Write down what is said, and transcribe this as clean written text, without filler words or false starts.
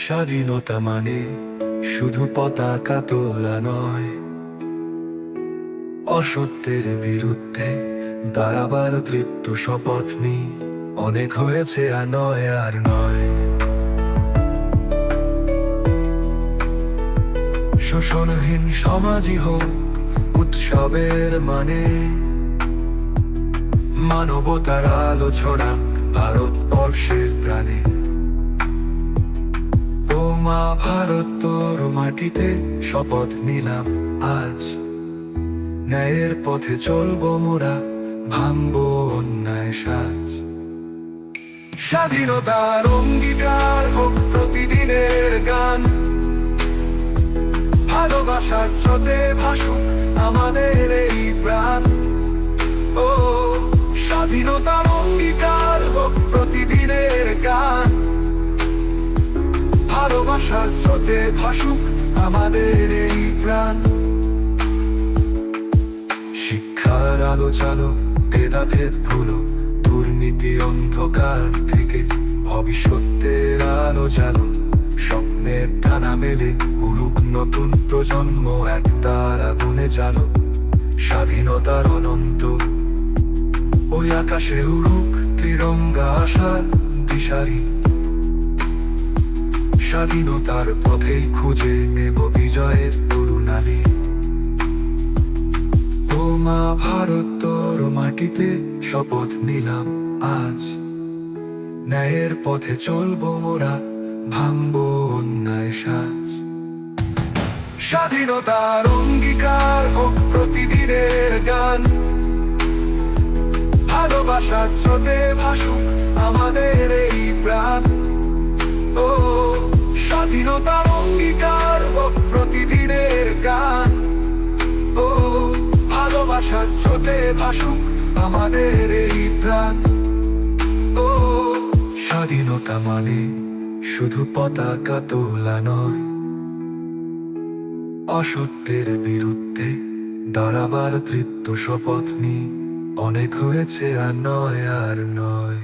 স্বাধীনতা মানে শুধু পতাকা তোলা নয়, অসত্যের বিরুদ্ধে দাঁড়াবার দৃপ্ত শপথ নিই। অনেক হয়েছে আর নয় আর নয়। শোষণহীন সমাজই হোক উৎসবের মানে, মানবতার আলো ছড়াক ভারতবর্ষের প্রাণে। ও মা ভারত, তোর মাটিতে শপথ নিলাম আজ, ন্যায়ের পথে চলবো মোরা, ভাঙবো অন্যায় সাজ। স্বাধীনতার অঙ্গীকার হোক প্রতিদিনের গান, ভালোবাসার স্রোতে ভাসুক আমাদের এই প্রাণ। ও স্বাধীনতার অঙ্গীকার হোক প্রতিদিনের গান, ভালোবাসার স্রোতে ভাসুক আমাদের এই প্রাণ। শিক্ষার আলো চালো, ভেদাভেদ ভুলো, দুর্নীতি অন্ধকার থেকে ভবিষ্যতের আলো জালো। স্বপ্নের টানা মেলে উড়ুক নতুন প্রজন্ম, এক তার আগুনে জালো। স্বাধীনতার অনন্ত ওই আকাশে উড়ুক তিরঙ্গা আশার দিশারি। স্বাধীনতার পথেই খুঁজে নেব বিজয়ের তরুণালী। ও মা ভারত, তোর মাটিতে শপথ নিলাম আজ, ন্যায়ের পথে চলবো মোরা, ভাঙবো অন্যায় সাজ। স্বাধীনতার অঙ্গীকার হোক প্রতিদিনের গান, ভালোবাসার স্রোতে ভাসুক আমাদের এই প্রাণ। ও স্বাধীনতার অঙ্গীকার হোক প্রতিদিনের গান, ও ভালোবাসার স্রোতে ভাসুক আমাদের এই প্রাণ। ও স্বাধীনতা মানে শুধু পতাকা তোলা নয়, অসত্যের বিরুদ্ধে দাঁড়াবার দৃপ্ত শপথ নিই। অনেক হয়েছে আর নয় আর নয়।